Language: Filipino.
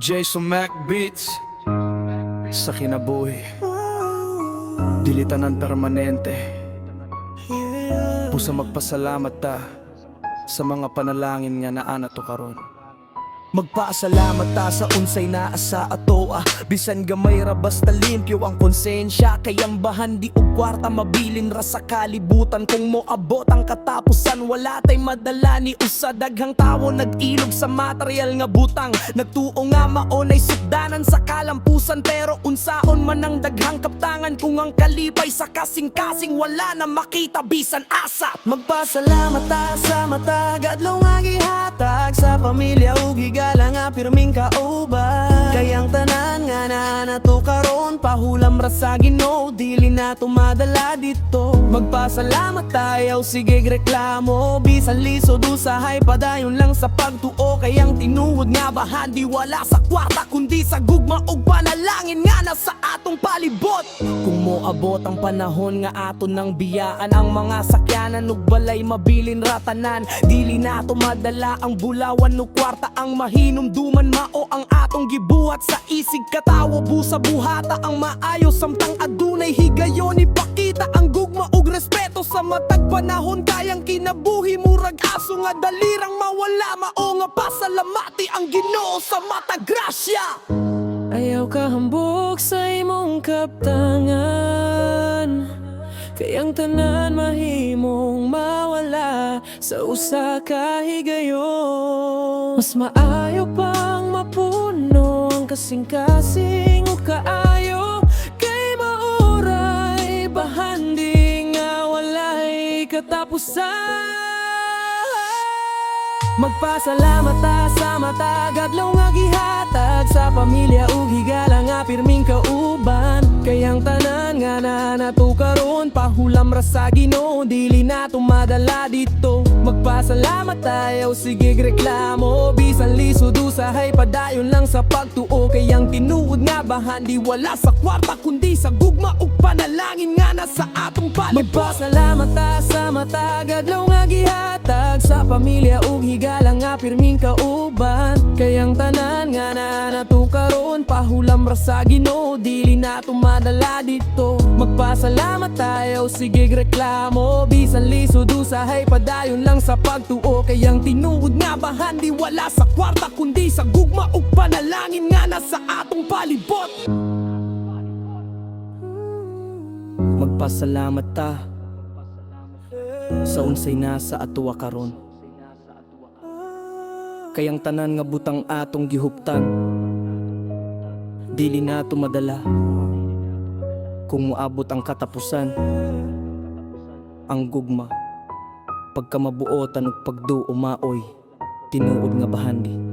Jason Mac Beats. Sa kinabuhi dilitan ng permanente. Pusa magpasalamat ta sa mga panalangin nga naana to karon. Magpasalamat ta sa unsay naa sa atoa. Bisan gamay ra basta limpyo ang konsensya. Kayang bahan di og kwarta mabilin ra sa kalibutan. Kung moabot ang katapusan wala tay madala ni usa. Daghang tawo nag-ilog sa material nga butang. Nagtuo nga maonay sugdanan sa kalampusan. Pero unsaon man ang daghang kaptangan kung ang kalipay sa kasing-kasing wala na makita bisan asa. Magpasalamat ta sa matag adlaw nga gihatag sa pamilya ug higala nga pirming kauban. Kayang tanan nga nato karon pahulam ra sa Ginoo dili na tumadala dito. Magpasalamat tayo sige reklamo bisan lisod usahay padayon lang sa pagtuo. Kayang tinuod nga bahan di wala sa kwarta kundi sa gugma ug panalangin nga nasa atong palibot. Kung moabot ang panahon nga aton nang biyaan ang mga sakyanan ug balay mabilin ratanan. Dili na tumadala ang bulawan ug kwarta ang mahinumduman mao ang atong gibuhat sa isig katawo busa buhata ang maayo samtang adunay higayon ipakita ang gugma ug respeto sa matag panahon kayang kinabuhi murag aso nga dalirang mawala mao nga pasalamati ang Ginoo sa matag grasya. Ayaw kahambog sa imong kaptangan kayang tanan mahimong mawala sa usa ka higayon. Mas maayo pang mapuno ang kasing-kasing o kaayo kay mauray bahandi nga walay katapusan. Magpasalamat ta sa matag adlaw nga gihatag sa pamilya ug higala nga pirming kauban. Kayang tanan nga nato karon pahulam ra sa Ginoo dili na tumadala dito. Magpasalamat tayo sige reklamo bisan lisod usahay padayon lang sa pagtuo. Kayang tinuod nga bahan di wala sa kwarta kundi sa gugma ug panalangin nga nasa atong palibot. Magpasalamat ta sa matag adlaw nga gihatag sa pamilya ug higala nga pirming kauban. Kayang tanan nga nato karon pahulam ra sa Ginoo dili na tumadala dito. Magpasalamat tayo sige reklamo bisan lisod usahay padayon lang sa pagtuo. Kayang tinuod nga bahan di wala sa kwarta kundi sa gugma ug panalangin nga nasa atong palibot. Magpasalamat ta sa unsay nasa atuwa karon. Kayang tanan nga butang atong gihuptan dili na tumadala kung moabot ang katapusan. Ang gugma pagkamabuotan ug pagduo maoy tinuod nga bahandi.